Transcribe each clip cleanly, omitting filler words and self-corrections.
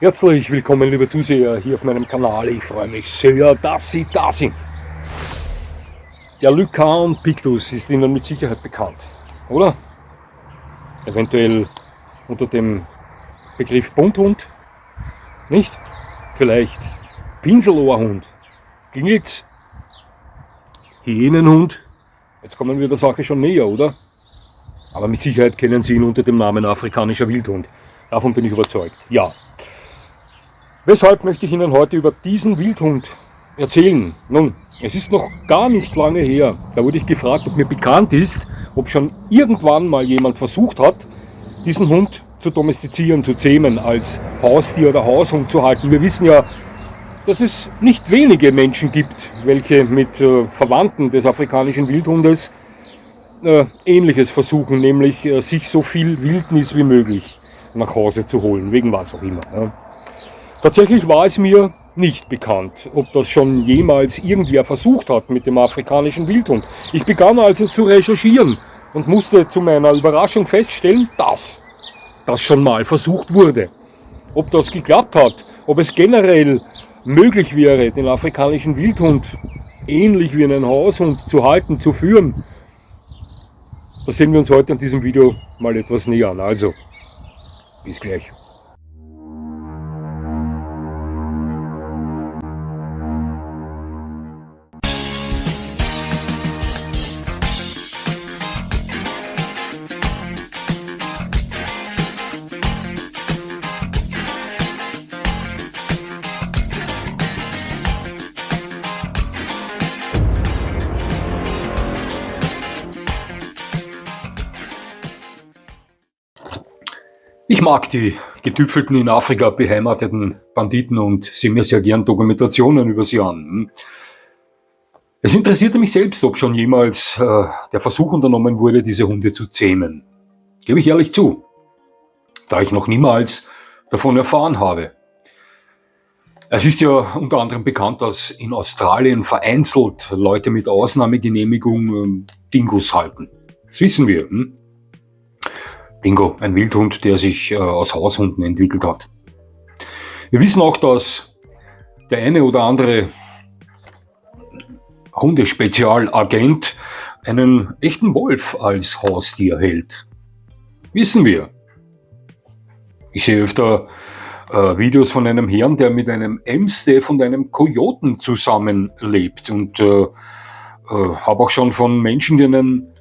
Herzlich willkommen, liebe Zuseher, hier auf meinem Kanal. Ich freue mich sehr, dass Sie da sind. Der Lycaon pictus ist Ihnen mit Sicherheit bekannt, oder? Eventuell unter dem Begriff Bunthund, nicht? Vielleicht Pinselohrhund, Gingelz, Hyänenhund. Jetzt kommen wir der Sache schon näher, oder? Aber mit Sicherheit kennen Sie ihn unter dem Namen afrikanischer Wildhund. Davon bin ich überzeugt, ja. Weshalb möchte ich Ihnen heute über diesen Wildhund erzählen? Nun, es ist noch gar nicht lange her, da wurde ich gefragt, ob mir bekannt ist, ob schon irgendwann mal jemand versucht hat, diesen Hund zu domestizieren, zu zähmen, als Haustier oder Haushund zu halten. Wir wissen ja, dass es nicht wenige Menschen gibt, welche mit Verwandten des afrikanischen Wildhundes Ähnliches versuchen, nämlich sich so viel Wildnis wie möglich nach Hause zu holen, wegen was auch immer. Ja. Tatsächlich war es mir nicht bekannt, ob das schon jemals irgendwer versucht hat mit dem afrikanischen Wildhund. Ich begann also zu recherchieren und musste zu meiner Überraschung feststellen, dass das schon mal versucht wurde. Ob das geklappt hat, ob es generell möglich wäre, den afrikanischen Wildhund ähnlich wie einen Haushund zu halten, zu führen, das sehen wir uns heute in diesem Video mal etwas näher an. Also, bis gleich. Ich mag die getüpfelten in Afrika beheimateten Banditen und sehe mir sehr gern Dokumentationen über sie an. Es interessierte mich selbst, ob schon jemals der Versuch unternommen wurde, diese Hunde zu zähmen. Gebe ich ehrlich zu, da ich noch niemals davon erfahren habe. Es ist ja unter anderem bekannt, dass in Australien vereinzelt Leute mit Ausnahmegenehmigung Dingos halten. Das wissen wir. Dingo, ein Wildhund, der sich aus Haushunden entwickelt hat. Wir wissen auch, dass der eine oder andere Hundespezialagent einen echten Wolf als Haustier hält. Wissen wir. Ich sehe öfter Videos von einem Herrn, der mit einem Amstaff und einem Kojoten zusammenlebt, und habe auch schon von Menschen, die einen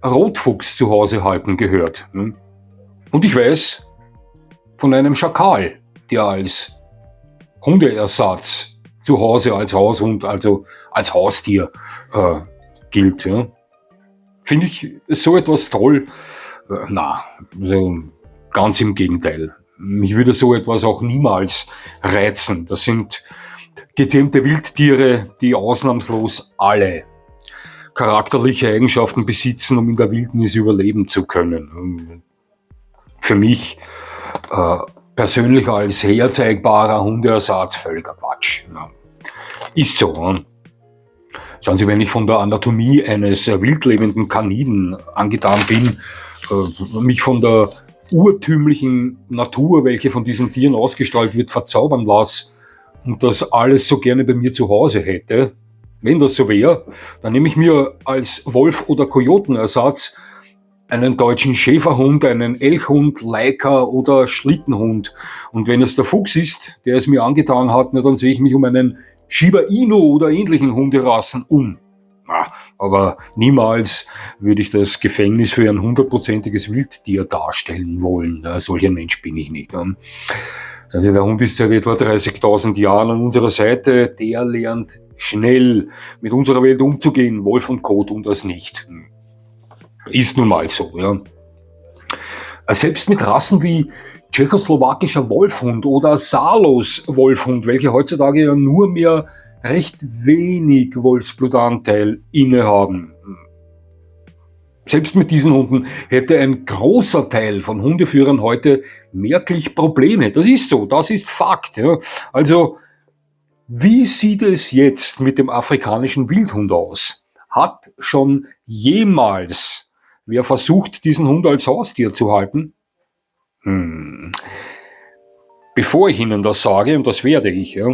Rotfuchs zu Hause halten, gehört. Und ich weiß von einem Schakal, der als Hundeersatz zu Hause als Haushund, also als Haustier gilt. Ja. Finde ich so etwas toll? Na, also ganz im Gegenteil. Mich würde so etwas auch niemals reizen. Das sind gezähmte Wildtiere, die ausnahmslos alle charakterliche Eigenschaften besitzen, um in der Wildnis überleben zu können. Für mich persönlich als herzeigbarer Hundeersatz völliger Quatsch. Ja. Ist so. Schauen Sie, wenn ich von der Anatomie eines wildlebenden Kaniden angetan bin, mich von der urtümlichen Natur, welche von diesen Tieren ausgestrahlt wird, verzaubern lasse und das alles so gerne bei mir zu Hause hätte, wenn das so wäre, dann nehme ich mir als Wolf- oder Kojotenersatz einen deutschen Schäferhund, einen Elchhund, Laika oder Schlittenhund. Und wenn es der Fuchs ist, der es mir angetan hat, dann sehe ich mich um einen Shiba Inu oder ähnlichen Hunderassen um. Aber niemals würde ich das Gefängnis für ein 100%iges Wildtier darstellen wollen. Solch ein Mensch bin ich nicht. Also der Hund ist seit etwa 30.000 Jahren an unserer Seite. Der lernt schnell mit unserer Welt umzugehen. Wolf und Co. tun das nicht. Ist nun mal so. Ja. Selbst mit Rassen wie tschechoslowakischer Wolfhund oder Salos Wolfhund, welche heutzutage ja nur mehr recht wenig Wolfsblutanteil innehaben. Selbst mit diesen Hunden hätte ein großer Teil von Hundeführern heute merklich Probleme. Das ist so, das ist Fakt. Ja. Also, wie sieht es jetzt mit dem afrikanischen Wildhund aus? Hat schon jemals wer versucht, diesen Hund als Haustier zu halten? bevor ich Ihnen das sage, und das werde ich, ja,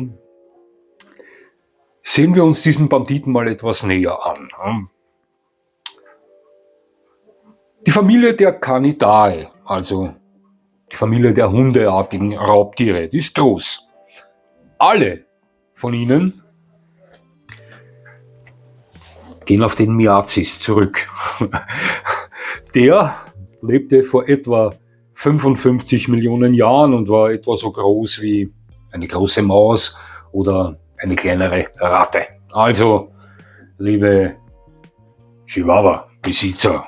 sehen wir uns diesen Banditen mal etwas näher an. Ja. Die Familie der Canidae, also die Familie der hundeartigen Raubtiere, die ist groß. Alle von ihnen gehen auf den Miazis zurück. Der lebte vor etwa 55 Millionen Jahren und war etwa so groß wie eine große Maus oder eine kleinere Ratte. Also, liebe Chihuahua-Besitzer,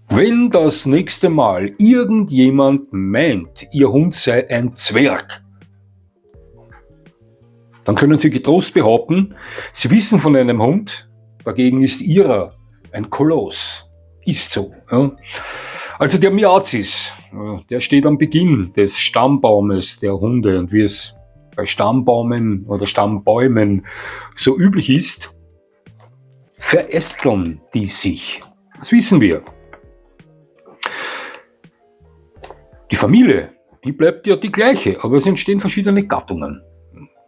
wenn das nächste Mal irgendjemand meint, Ihr Hund sei ein Zwerg, dann können Sie getrost behaupten, Sie wissen von einem Hund, dagegen ist Ihrer ein Koloss. Ist so. Ja. Also der Miazis, der steht am Beginn des Stammbaumes der Hunde, und wie es bei Stammbaumen oder Stammbäumen so üblich ist, verästeln die sich. Das wissen wir. Die Familie, die bleibt ja die gleiche, aber es entstehen verschiedene Gattungen.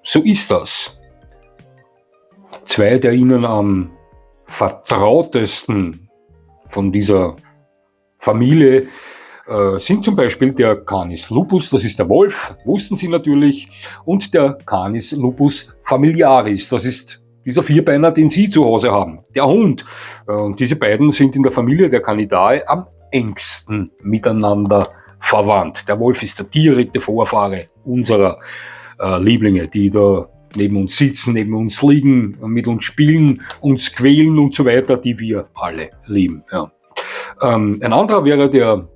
So ist das. Zwei der Ihnen am vertrautesten von dieser Familie sind zum Beispiel der Canis lupus, das ist der Wolf, wussten Sie natürlich, und der Canis lupus familiaris, das ist dieser Vierbeiner, den Sie zu Hause haben, der Hund. Und diese beiden sind in der Familie der Canidae am engsten miteinander verwandt. Der Wolf ist der direkte Vorfahre unserer Lieblinge, die da neben uns sitzen, neben uns liegen, mit uns spielen, uns quälen und so weiter, die wir alle lieben. Ja. Ein anderer wäre der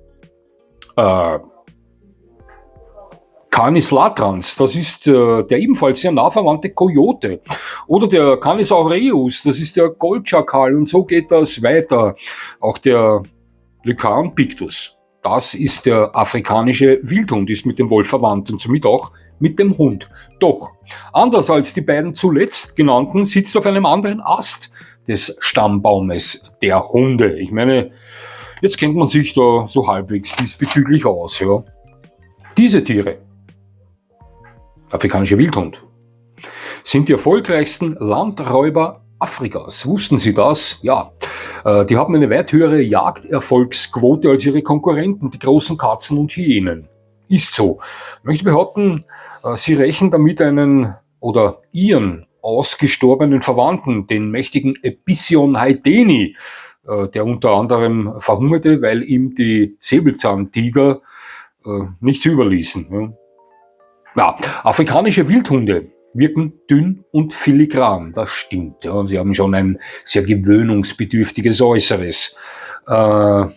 Canis latrans, das ist der ebenfalls sehr nah verwandte Kojote. Oder der Canis aureus, das ist der Goldschakal, und so geht das weiter. Auch der Lycaon pictus, das ist der afrikanische Wildhund, ist mit dem Wolf verwandt und somit auch mit dem Hund. Doch, anders als die beiden zuletzt genannten, sitzt auf einem anderen Ast des Stammbaumes der Hunde. Ich meine, jetzt kennt man sich da so halbwegs diesbezüglich aus. Ja. Diese Tiere, afrikanische Wildhund, sind die erfolgreichsten Landräuber Afrikas. Wussten Sie das? Ja. Die haben eine weit höhere Jagderfolgsquote als ihre Konkurrenten, die großen Katzen und Hyänen. Ist so. Ich möchte behaupten, Sie rächen damit einen oder ihren ausgestorbenen Verwandten, den mächtigen Epicyon haydeni, der unter anderem verhungerte, weil ihm die Säbelzahntiger nichts überließen. Ja, afrikanische Wildhunde wirken dünn und filigran, das stimmt. Ja. Sie haben schon ein sehr gewöhnungsbedürftiges Äußeres. Doch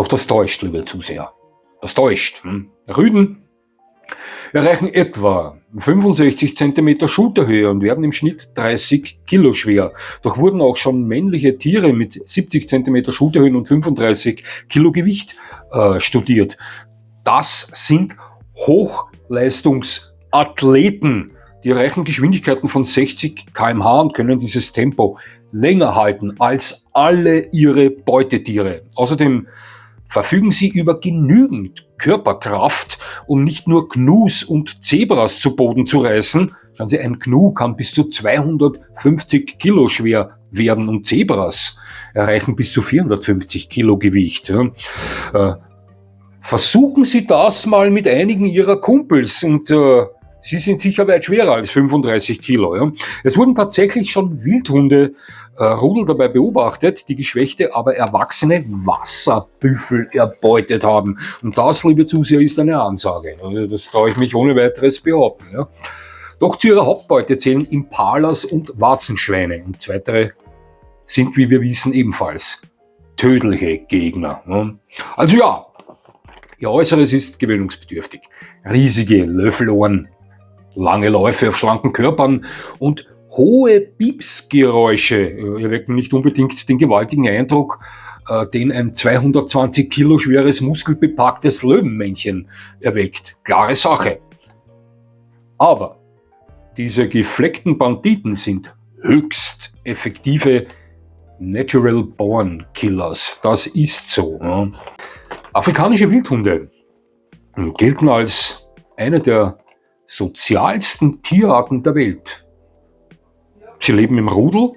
das täuscht, liebe Zuseher. Das täuscht. Rüden erreichen etwa 65 cm Schulterhöhe und werden im Schnitt 30 Kilo schwer. Doch wurden auch schon männliche Tiere mit 70 cm Schulterhöhen und 35 Kilo Gewicht studiert. Das sind Hochleistungsathleten. Die erreichen Geschwindigkeiten von 60 km/h und können dieses Tempo länger halten als alle ihre Beutetiere. Außerdem verfügen sie über genügend Körperkraft, um nicht nur Gnus und Zebras zu Boden zu reißen. Schauen Sie, ein Gnu kann bis zu 250 Kilo schwer werden und Zebras erreichen bis zu 450 Kilo Gewicht. Versuchen Sie das mal mit einigen Ihrer Kumpels und Sie sind sicher weit schwerer als 35 Kilo. Ja. Es wurden tatsächlich schon Wildhunde Rudel dabei beobachtet, die geschwächte, aber erwachsene Wasserbüffel erbeutet haben. Und das, liebe Zuseher, ist eine Ansage. Also das traue ich mich ohne weiteres behaupten. Ja. Doch zu ihrer Hauptbeute zählen Impalas und Warzenschweine. Und weitere sind, wie wir wissen, ebenfalls tödliche Gegner. Ja. Also ja, ihr Äußeres ist gewöhnungsbedürftig. Riesige Löffelohren, lange Läufe auf schlanken Körpern und hohe Piepsgeräusche erwecken nicht unbedingt den gewaltigen Eindruck, den ein 220 Kilo schweres, muskelbepacktes Löwenmännchen erweckt. Klare Sache. Aber diese gefleckten Banditen sind höchst effektive Natural Born Killers. Das ist so. Ja. Afrikanische Wildhunde gelten als eine der sozialsten Tierarten der Welt. Sie leben im Rudel,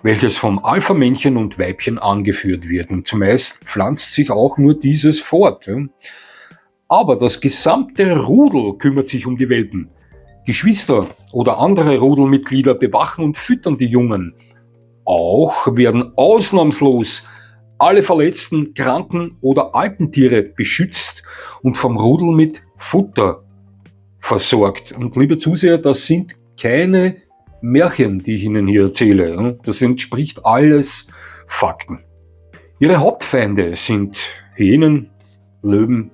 welches vom Alpha-Männchen und Weibchen angeführt wird. Und zumeist pflanzt sich auch nur dieses fort. Aber das gesamte Rudel kümmert sich um die Welpen. Geschwister oder andere Rudelmitglieder bewachen und füttern die Jungen. Auch werden ausnahmslos alle verletzten, kranken oder alten Tiere beschützt und vom Rudel mit Futter versorgt. Und liebe Zuseher, das sind keine Märchen, die ich Ihnen hier erzähle. Das entspricht alles Fakten. Ihre Hauptfeinde sind Hyänen, Löwen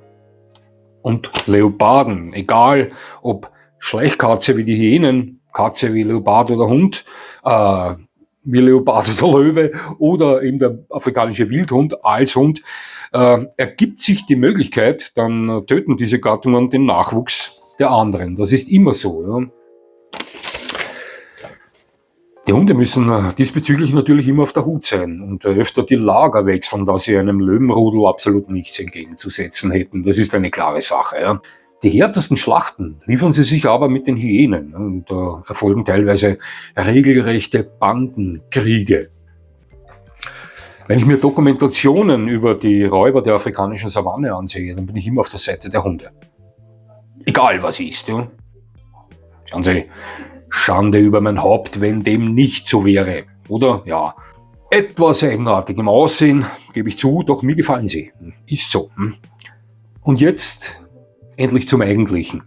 und Leoparden. Egal ob Schleichkatze wie die Hyänen, Katze wie Leopard oder Hund, wie Leopard oder Löwe oder eben der afrikanische Wildhund als Hund, ergibt sich die Möglichkeit, dann töten diese Gattungen den Nachwuchs der anderen. Das ist immer so. Ja. Die Hunde müssen diesbezüglich natürlich immer auf der Hut sein und öfter die Lager wechseln, da sie einem Löwenrudel absolut nichts entgegenzusetzen hätten. Das ist eine klare Sache. Ja. Die härtesten Schlachten liefern sie sich aber mit den Hyänen und erfolgen teilweise regelrechte Bandenkriege. Wenn ich mir Dokumentationen über die Räuber der afrikanischen Savanne ansehe, dann bin ich immer auf der Seite der Hunde. Egal was ist. Ja. Schauen Sie, Schande über mein Haupt, wenn dem nicht so wäre. Oder? Ja. Etwas eigenartig im Aussehen, gebe ich zu, doch mir gefallen sie. Ist so. Und jetzt endlich zum Eigentlichen.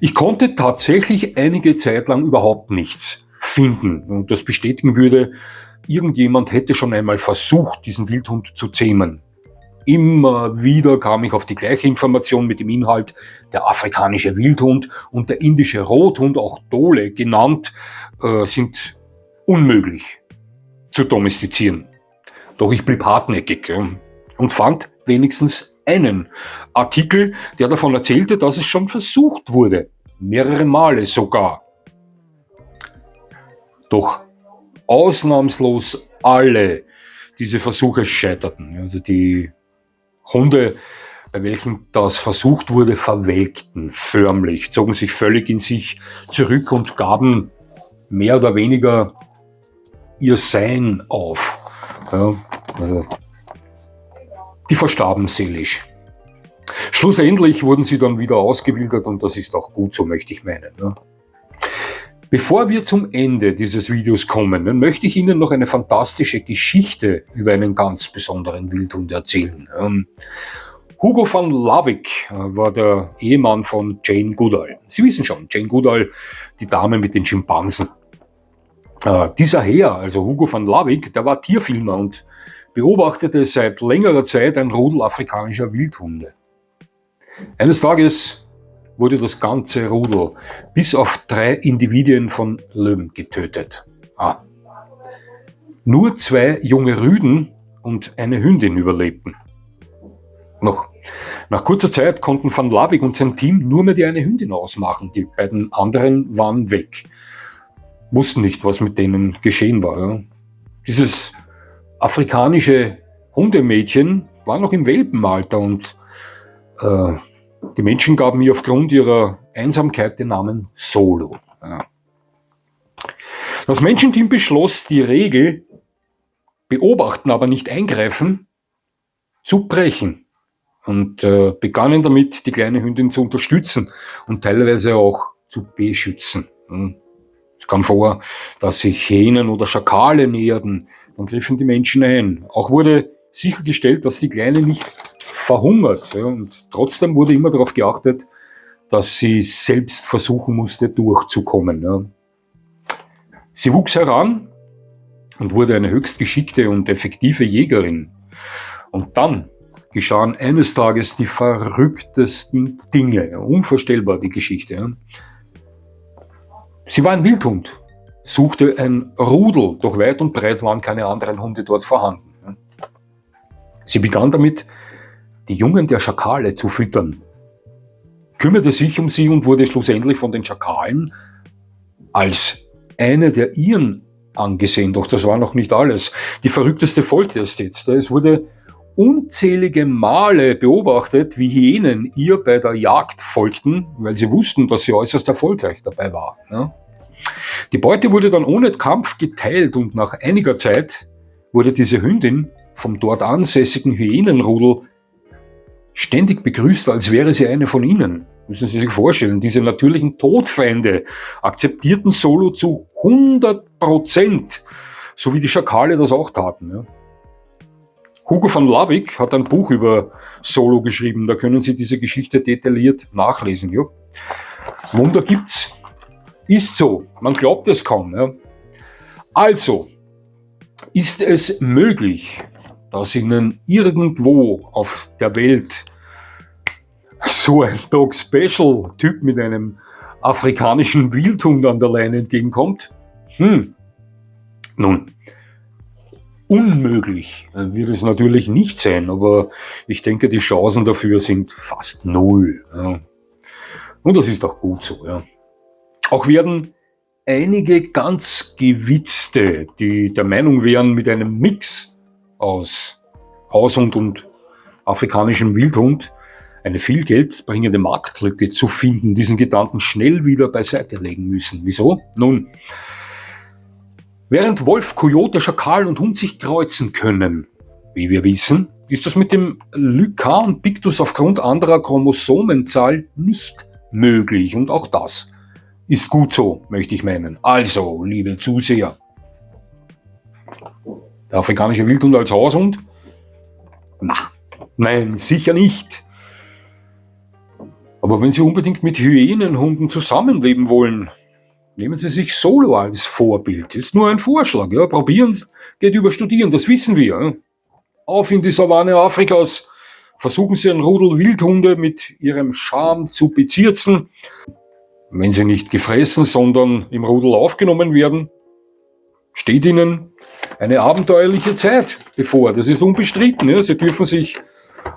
Ich konnte tatsächlich einige Zeit lang überhaupt nichts finden. Und das bestätigen würde, irgendjemand hätte schon einmal versucht, diesen Wildhund zu zähmen. Immer wieder kam ich auf die gleiche Information mit dem Inhalt, der afrikanische Wildhund und der indische Rothund, auch Dole genannt, sind unmöglich zu domestizieren. Doch ich blieb hartnäckig und fand wenigstens einen Artikel, der davon erzählte, dass es schon versucht wurde, mehrere Male sogar. Doch ausnahmslos alle diese Versuche scheiterten. Also die Hunde, bei welchen das versucht wurde, verwelkten förmlich, zogen sich völlig in sich zurück und gaben mehr oder weniger ihr Sein auf. Ja, also die verstarben seelisch. Schlussendlich wurden sie dann wieder ausgewildert und das ist auch gut so, möchte ich meinen. Ja. Bevor wir zum Ende dieses Videos kommen, dann möchte ich Ihnen noch eine fantastische Geschichte über einen ganz besonderen Wildhund erzählen. Hugo van Lawick war der Ehemann von Jane Goodall. Sie wissen schon, Jane Goodall, die Dame mit den Schimpansen. Dieser Herr, also Hugo van Lawick, der war Tierfilmer und beobachtete seit längerer Zeit ein Rudel afrikanischer Wildhunde. Eines Tages wurde das ganze Rudel bis auf 3 Individuen von Löwen getötet. Nur 2 junge Rüden und eine Hündin überlebten. Nach kurzer Zeit konnten Van Lawick und sein Team nur mehr die eine Hündin ausmachen. Die beiden anderen waren weg. Wussten nicht, was mit denen geschehen war. Ja. Dieses afrikanische Hundemädchen war noch im Welpenalter und die Menschen gaben ihr aufgrund ihrer Einsamkeit den Namen Solo. Ja. Das Menschenteam beschloss, die Regel beobachten, aber nicht eingreifen, zu brechen und begannen damit, die kleine Hündin zu unterstützen und teilweise auch zu beschützen. Es kam vor, dass sich Hyänen oder Schakale näherten, dann griffen die Menschen ein. Auch wurde sichergestellt, dass die Kleine nicht verhungert. Ja, und trotzdem wurde immer darauf geachtet, dass sie selbst versuchen musste, durchzukommen. Ja. Sie wuchs heran und wurde eine höchst geschickte und effektive Jägerin. Und dann geschahen eines Tages die verrücktesten Dinge. Ja, unvorstellbar, die Geschichte. Ja. Sie war ein Wildhund, suchte ein Rudel, doch weit und breit waren keine anderen Hunde dort vorhanden. Ja. Sie begann damit, die Jungen der Schakale zu füttern, kümmerte sich um sie und wurde schlussendlich von den Schakalen als eine der ihren angesehen. Doch das war noch nicht alles. Die verrückteste folgte erst jetzt. Es wurde unzählige Male beobachtet, wie Hyänen ihr bei der Jagd folgten, weil sie wussten, dass sie äußerst erfolgreich dabei war. Ja. Die Beute wurde dann ohne Kampf geteilt und nach einiger Zeit wurde diese Hündin vom dort ansässigen Hyänenrudel ständig begrüßt, als wäre sie eine von ihnen. Müssen Sie sich vorstellen, diese natürlichen Todfeinde akzeptierten Solo zu 100%, so wie die Schakale das auch taten. Ja. Hugo van Lawick hat ein Buch über Solo geschrieben, da können Sie diese Geschichte detailliert nachlesen. Ja. Wunder gibt's. Ist so, man glaubt es kaum. Ja. Also, ist es möglich, dass Ihnen irgendwo auf der Welt so ein Dog-Special-Typ mit einem afrikanischen Wildhund an der Leine entgegenkommt? Nun, unmöglich wird es natürlich nicht sein, aber ich denke, die Chancen dafür sind fast null. Ja. Und das ist auch gut so. Ja. Auch werden einige ganz Gewitzte, die der Meinung wären, mit einem Mix aus Haushund und afrikanischem Wildhund eine viel geldbringende Marktlücke zu finden, diesen Gedanken schnell wieder beiseite legen müssen. Wieso? Nun, während Wolf, Kojote, Schakal und Hund sich kreuzen können, wie wir wissen, ist das mit dem Lycan Pictus aufgrund anderer Chromosomenzahl nicht möglich. Und auch das ist gut so, möchte ich meinen. Also, liebe Zuseher, der afrikanische Wildhund als Haushund? Nein, sicher nicht. Aber wenn Sie unbedingt mit Hyänenhunden zusammenleben wollen, nehmen Sie sich Solo als Vorbild. Ist nur ein Vorschlag. Ja? Probieren geht über Studieren, das wissen wir. Ja? Auf in die Savanne Afrikas. Versuchen Sie ein Rudel Wildhunde mit ihrem Charme zu bezirzen. Wenn sie nicht gefressen, sondern im Rudel aufgenommen werden, steht Ihnen eine abenteuerliche Zeit bevor. Das ist unbestritten. Ja? Sie dürfen sich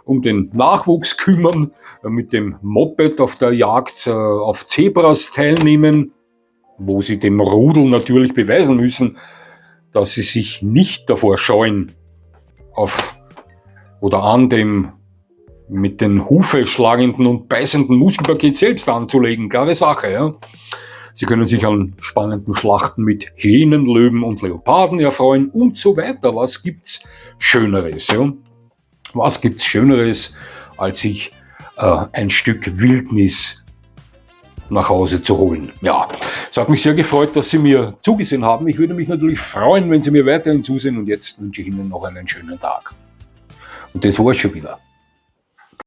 um den Nachwuchs kümmern, mit dem Moped auf der Jagd auf Zebras teilnehmen, wo Sie dem Rudel natürlich beweisen müssen, dass sie sich nicht davor scheuen, auf oder an dem mit den Hufe schlagenden und beißenden Muskelpaket selbst anzulegen. Klare Sache. Ja? Sie können sich an spannenden Schlachten mit Hyänen, Löwen und Leoparden erfreuen und so weiter. Was gibt's Schöneres? Ja? Was gibt's Schöneres, als sich ein Stück Wildnis nach Hause zu holen? Ja, es hat mich sehr gefreut, dass Sie mir zugesehen haben. Ich würde mich natürlich freuen, wenn Sie mir weiterhin zusehen und jetzt wünsche ich Ihnen noch einen schönen Tag. Und das war's schon wieder.